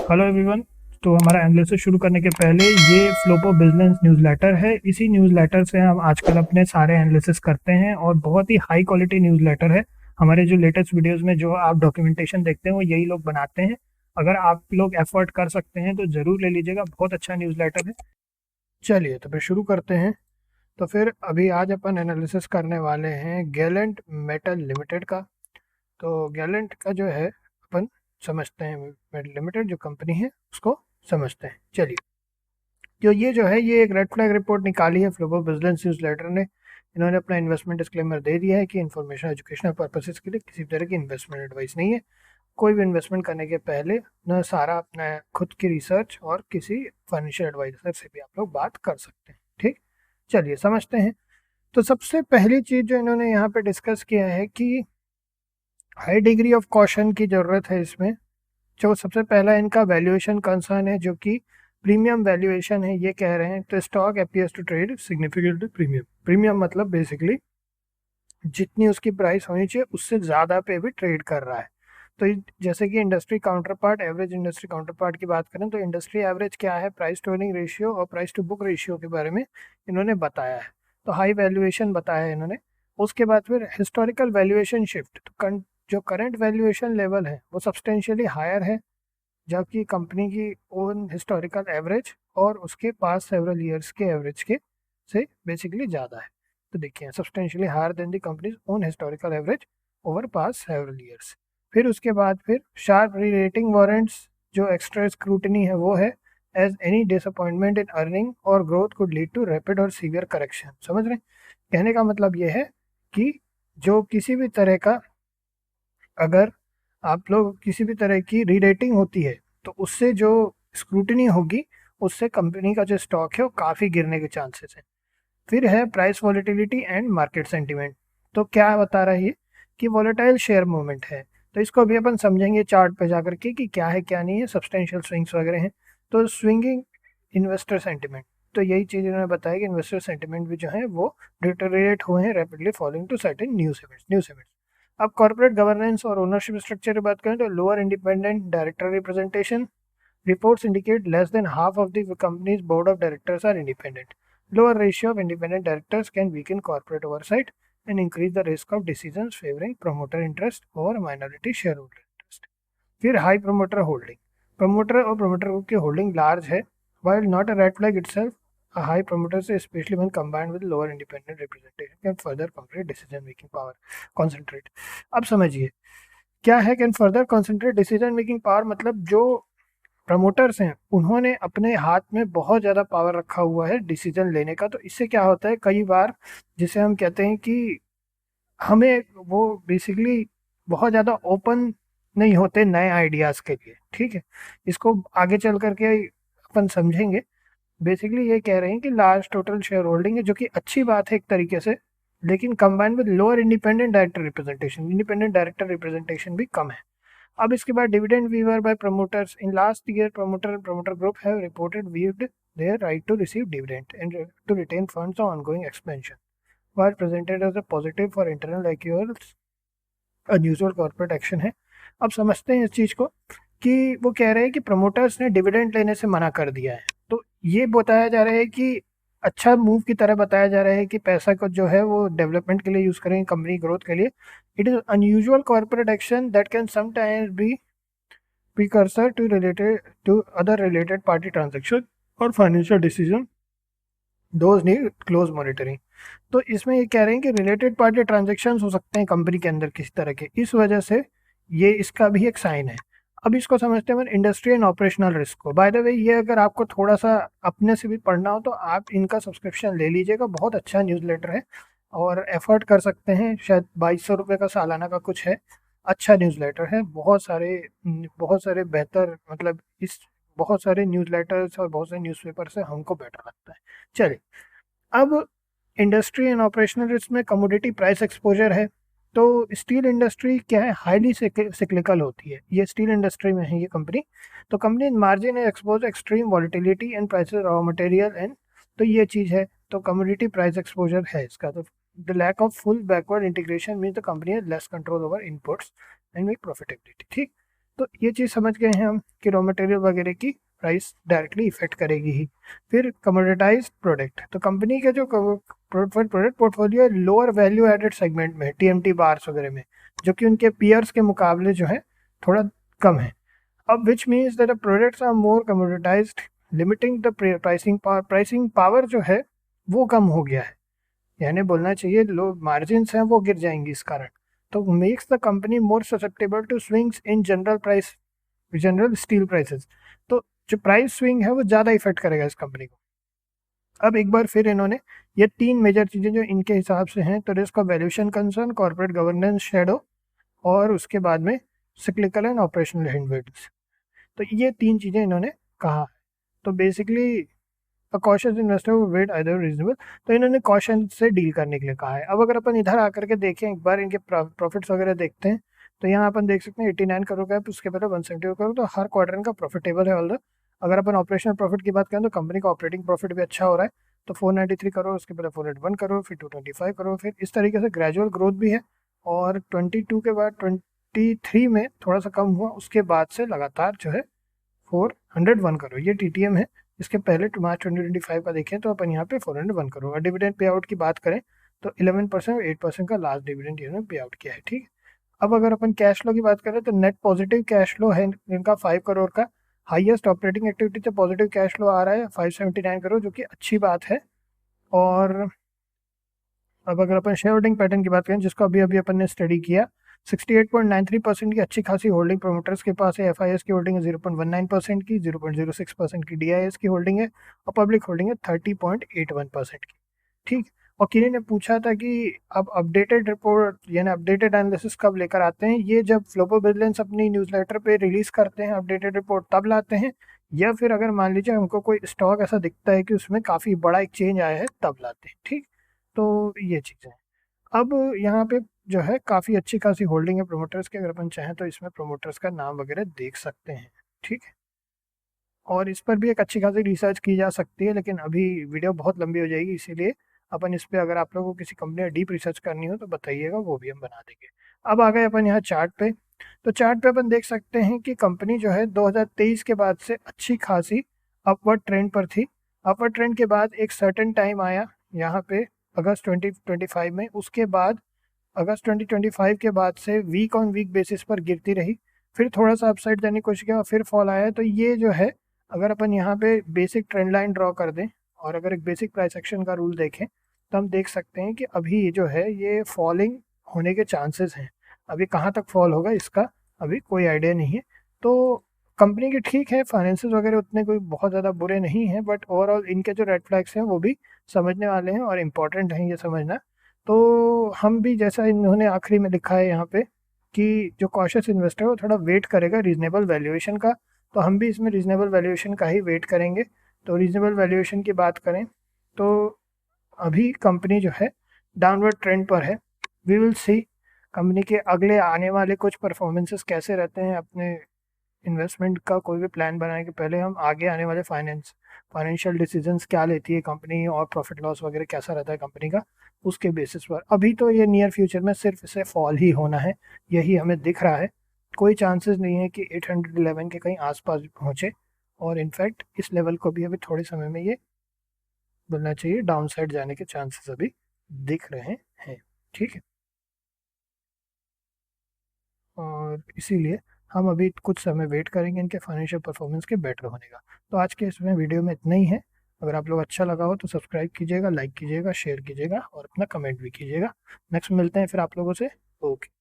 Hello everyone. तो हमारा analysis शुरू करने के पहले ये फ्लोपो बिजनेस न्यूज़लेटर है। इसी न्यूज़लेटर से हम आजकल अपने सारे एनालिसिस करते हैं और बहुत ही हाई क्वालिटी न्यूज़लेटर है। हमारे जो लेटेस्ट वीडियोस में जो आप डॉक्यूमेंटेशन देखते हैं वो यही लोग बनाते हैं। अगर आप लोग एफर्ट कर सकते हैं तो ज़रूर ले लीजिएगा, बहुत अच्छा न्यूज़लेटर है। चलिए तो फिर शुरू करते हैं। तो फिर अभी आज अपन एनालिसिस करने वाले हैं गैलेंट मेटल लिमिटेड का। तो गैलेंट का जो है अपन समझते हैं, मेटल लिमिटेड जो कंपनी है उसको समझते हैं। चलिए, ये एक रेड फ्लैग रिपोर्ट निकाली है फ्लोबो बिजनेस न्यूज़ लेटर ने। इन्होंने अपना इन्वेस्टमेंट डिस्क्लेमर दे दिया है कि इन्फॉर्मेशन एजुकेशनल पर्पसेस के लिए किसी तरह की इन्वेस्टमेंट एडवाइस नहीं है। कोई भी इन्वेस्टमेंट करने के पहले न सारा अपना खुद की रिसर्च और किसी फाइनेंशियल एडवाइजर से भी आप लोग बात कर सकते हैं। ठीक, चलिए समझते हैं। तो सबसे पहली चीज़ जो इन्होंने यहाँ पे डिस्कस किया है कि हाई डिग्री ऑफ कॉशन की ज़रूरत है इसमें। जो सबसे पहला इनका वैल्यूएशन कंसर्न है, जो कि प्रीमियम वैल्यूएशन है। ये कह रहे हैं तो stock appears to trade significantly premium. Premium मतलब बेसिकली जितनी उसकी प्राइस होनी चाहिए उससे ज़्यादा पे भी ट्रेड कर रहा है। तो जैसे कि industry counter part, average industry counter part की बात करें तो इंडस्ट्री एवरेज क्या है, प्राइस टू अर्निंग रेशियो और प्राइस टू बुक रेशियो के बारे में इन्होंने बताया है। तो हाई वैल्यूएशन बताया है इन्होंने। उसके बाद फिर हिस्टोरिकल वैल्यूएशन शिफ्ट। तो जो करंट वैल्यूएशन लेवल है वो सब्सटेंशियली हायर है, जबकि कंपनी की ओन हिस्टोरिकल एवरेज और उसके पास सेवरल ईयर्स के एवरेज के से बेसिकली ज़्यादा है। तो देखिए, substantially higher than the company's own historical average over past several years. फिर उसके बाद फिर शार्प री रेटिंग वारंट्स। जो एक्स्ट्रा स्क्रूटनी है वो है as any disappointment in earning or growth could lead to rapid और सीवियर करेक्शन। समझ रहे हैं? कहने का मतलब ये है कि जो किसी भी तरह का, अगर आप लोग किसी भी तरह की री रेटिंग होती है तो उससे जो स्क्रूटनी होगी उससे कंपनी का जो स्टॉक है वो काफ़ी गिरने के चांसेस है। फिर है price volatility and market sentiment. तो क्या बता रहा है ये कि वॉलेटाइल शेयर मूवमेंट है। तो इसको भी अपन समझेंगे चार्ट पे जाकर के कि क्या है क्या नहीं है, सब्सटेंशियल स्विंग्स वगैरह हैं। तो स्विंगिंग इन्वेस्टर सेंटिमेंट, तो यही चीज़ इन्होंने बताया कि इन्वेस्टर सेंटिमेंट भी जो है वो डिटेरियोरेट हुए हैं rapidly following to certain news events. अब कॉर्पोरेट गवर्नेंस और ओनरशिप स्ट्रक्चर की बात करें तो lower independent director representation. Reports indicate less than half of the company's board of directors are independent. Lower ratio of independent directors can weaken corporate oversight and increase the risk of decisions favoring promoter interest over minority shareholder interest. फिर high promoter holding. Promoter और promoter group की holding large है। while not a red flag itself, a high promoter say especially when combined with lower independent representation can further concentrate decision making power. Concentrate, अब समझिए क्या है can further concentrate decision making power. मतलब जो promoters हैं उन्होंने अपने हाथ में बहुत ज़्यादा पावर रखा हुआ है डिसीजन लेने का। तो इससे क्या होता है, कई बार जिसे हम कहते हैं कि हमें वो बेसिकली बहुत ज़्यादा ओपन नहीं होते नए आइडियाज़ के लिए। ठीक है, इसको आगे चल करके अपन समझेंगे। बेसिकली ये कह रहे हैं कि लार्ज टोटल शेयर होल्डिंग है, जो कि अच्छी बात है एक तरीके से, लेकिन combine with lower independent director representation भी कम है। अब इसके बाद dividend waiver by promoters. In last year promoter group have reported waived their right to receive dividend and to retain funds on ongoing expansion, while presented as a positive for internal accruals, unusual corporate action है। अब समझते हैं इस चीज़ को कि वो कह रहे हैं कि प्रमोटर्स ने डिविडेंड लेने से मना कर दिया है। तो ये बताया जा रहा है कि अच्छा मूव की तरह बताया जा रहा है कि पैसा को जो है वो डेवलपमेंट के लिए यूज़ करेंगे, कंपनी ग्रोथ के लिए। It is unusual corporate action that can sometimes be precursor to other related party transaction और financial decision those need close monitoring। तो इसमें ये कह रहे हैं कि रिलेटेड पार्टी ट्रांजेक्शन हो सकते हैं कंपनी के अंदर किसी तरह के, इस वजह से ये इसका भी एक साइन है। अब इसको समझते हैं इंडस्ट्री एंड ऑपरेशनल रिस्क को। बाय द वे, ये अगर आपको थोड़ा सा अपने से भी पढ़ना हो तो आप इनका सब्सक्रिप्शन ले लीजिएगा, बहुत अच्छा न्यूज़लेटर है और एफर्ट कर सकते हैं। शायद 2200 रुपये का सालाना का कुछ है। अच्छा न्यूज़लेटर है, बहुत सारे बेहतर, मतलब इस बहुत सारे न्यूज़लेटर्स और बहुत सारे न्यूज़पेपर से हमको बेटर लगता है। चलिए, अब इंडस्ट्री एंड ऑपरेशनल रिस्क में कमोडिटी प्राइस एक्सपोजर है। तो स्टील इंडस्ट्री क्या है, हाईली सिक्लिकल होती है। ये स्टील इंडस्ट्री में है ये कंपनी। तो कंपनी मार्जिन है expose extreme volatility and prices raw material and, तो ये चीज़ है। तो कमोडिटी प्राइस एक्सपोजर है इसका। तो the lack of full backward integration means the company has less control over inputs and make profitability. ठीक, तो ये चीज़ समझ गए हैं हम कि रॉ मटेरियल वगैरह की प्राइस डायरेक्टली इफेक्ट करेगी ही। फिर कमोडिटाइज्ड प्रोडक्ट, तो कंपनी के जो प्रोडक्ट पोर्टफोलियो है लोअर वैल्यू एडेड सेगमेंट में, टीएमटी बार्स वगैरह में, जो कि उनके पीयर्स के मुकाबले जो है थोड़ा कम है। अब which means that the products are more commoditized, limiting the pricing power जो है वो कम हो गया है, यानी बोलना चाहिए लो मार्जिन हैं वो गिर जाएंगी इस कारण। तो makes the company more susceptible to swings in general steel prices. तो जो प्राइस स्विंग है वो ज़्यादा इफेक्ट करेगा इस कंपनी को। अब एक बार फिर इन्होंने ये 3 मेजर चीज़ें जो इनके हिसाब से हैं, तो risk of valuation concern, corporate governance shadow, और उसके बाद में सिक्लिकल एंड ऑपरेशनल हेडविंड्स। तो ये 3 चीज़ें इन्होंने कहा है। तो basically cautious investor wait either reasonable, तो इन्होंने कॉशन से डील करने के लिए कहा है। अब अगर अपन इधर आकर के देखें एक बार इनके प्रॉफिट्स वगैरह देखते हैं, तो यहाँ अपन देख सकते हैं 89 करोड़ का है, उसके पहले 170 करोड़, तो हर क्वार्टर इनका प्रॉफिटेबल है ऑल। अगर अपन ऑपरेशनल प्रॉफिट की बात करें तो कंपनी का ऑपरेटिंग प्रॉफिट भी अच्छा हो रहा है, तो 493 करोड़, उसके पहले 481 करोड़, फिर 225 करोड़, फिर इस तरीके से ग्रेजुअल ग्रोथ भी है। और 22 के बाद 23 में थोड़ा सा कम हुआ, उसके बाद से लगातार जो है 401 करोड़, ये टीटीएम है। इसके पहले मार्च 2025 का देखें तो अपन यहाँ पे 401 करोड़। और डिविडेंड पे आउट की बात करें तो 11% और 8% का लास्ट डिविडेंड इन्होंने पे आउट किया है, ठीक। अब अगर अपन कैश फ्लो की बात करें तो नेट पॉजिटिव कैश फ्लो है इनका 5 करोड़ का। हाईएस्ट ऑपरेटिंग एक्टिविटी से पॉजिटिव कैश फ्लो आ रहा है 579 करोड़, जो कि अच्छी बात है। और अब अगर अपन शेयर होल्डिंग पैटर्न की बात करें, जिसको अभी अभी अपन ने स्टडी किया, 68.93% की अच्छी खासी होल्डिंग प्रोमोटर्स के पास है। एफआईएस की होल्डिंग है 0.19% की, 0.06% की डीआईएस की होल्डिंग है, और पब्लिक होल्डिंग है 30.81% की, ठीक। और किन्हीं ने पूछा था कि अब अपडेटेड रिपोर्ट यानी अपडेटेड एनालिसिस कब लेकर आते हैं, ये जब फ्लोपो विजिलेंस अपनी न्यूज़लेटर पे रिलीज करते हैं अपडेटेड रिपोर्ट तब लाते हैं, या फिर अगर मान लीजिए हमको कोई स्टॉक ऐसा दिखता है कि उसमें काफ़ी बड़ा एक चेंज आया है तब लाते हैं, ठीक। तो ये चीज़ें हैं। अब यहाँ पे जो है काफ़ी अच्छी खासी होल्डिंग है प्रोमोटर्स की, अगर अपन चाहें तो इसमें प्रोमोटर्स का नाम वगैरह देख सकते हैं, ठीक है। और इस पर भी एक अच्छी खासी रिसर्च की जा सकती है, लेकिन अभी वीडियो बहुत लंबी हो जाएगी, इसीलिए अपन इस पर अगर आप लोगों को किसी कंपनी में डीप रिसर्च करनी हो तो बताइएगा, वो भी हम बना देंगे। अब आ गए अपन यहाँ चार्ट पे। तो चार्ट पे अपन देख सकते हैं कि कंपनी जो है 2023 के बाद से अच्छी खासी अपवर्ड ट्रेंड पर थी। अपवर्ड ट्रेंड के बाद एक सर्टेन टाइम आया यहाँ पे अगस्त 2025 में, उसके बाद अगस्त 2025 के बाद से वीक ऑन वीक बेसिस पर गिरती रही, फिर थोड़ा सा अपसाइड जाने की कोशिश किया और फिर फॉल आया। तो ये जो है अगर अपन यहाँ पे बेसिक ट्रेंड लाइन ड्रॉ कर दें और अगर एक बेसिक प्राइस एक्शन का रूल देखें, तो हम देख सकते हैं कि अभी जो है ये फॉलिंग होने के चांसेस हैं। अभी कहाँ तक फॉल होगा इसका अभी कोई आइडिया नहीं है। तो कंपनी के ठीक है, फाइनेंसेस वगैरह उतने कोई बहुत ज़्यादा बुरे नहीं हैं, बट ओवरऑल इनके जो रेड फ्लैग्स हैं वो भी समझने वाले हैं और इम्पॉर्टेंट हैं ये समझना। तो हम भी जैसा इन्होंने आखिरी में लिखा है यहाँ पे कि जो कॉशियस इन्वेस्टर है वो थोड़ा वेट करेगा रीजनेबल वैल्यूएशन का, तो हम भी इसमें रीजनेबल वैल्यूएशन का ही वेट करेंगे। तो रीजनेबल वैल्यूएशन की बात करें तो अभी कंपनी जो है डाउनवर्ड ट्रेंड पर है। वी विल सी कंपनी के अगले आने वाले कुछ परफॉर्मेंसेस कैसे रहते हैं। अपने इन्वेस्टमेंट का कोई भी प्लान बनाने के पहले हम आगे आने वाले फाइनेंशियल डिसीजंस क्या लेती है कंपनी और प्रॉफिट लॉस वगैरह कैसा रहता है कंपनी का, उसके बेसिस पर। अभी तो ये नियर फ्यूचर में सिर्फ इसे फॉल ही होना है, यही हमें दिख रहा है। कोई चांसेस नहीं है कि 811 के कहीं आसपास भी पहुँचे, और इनफैक्ट इस लेवल को भी अभी थोड़े समय में ये बोलना चाहिए डाउन साइड जाने के चांसेस अभी दिख रहे हैं, ठीक है। और इसीलिए हम अभी कुछ समय वेट करेंगे इनके फाइनेंशियल परफॉर्मेंस के बेटर होने का। तो आज के इसमें वीडियो में इतना ही है। अगर आप लोग अच्छा लगा हो तो सब्सक्राइब कीजिएगा, लाइक कीजिएगा, शेयर कीजिएगा और अपना कमेंट भी कीजिएगा। नेक्स्ट मिलते हैं फिर आप लोगों से। ओके।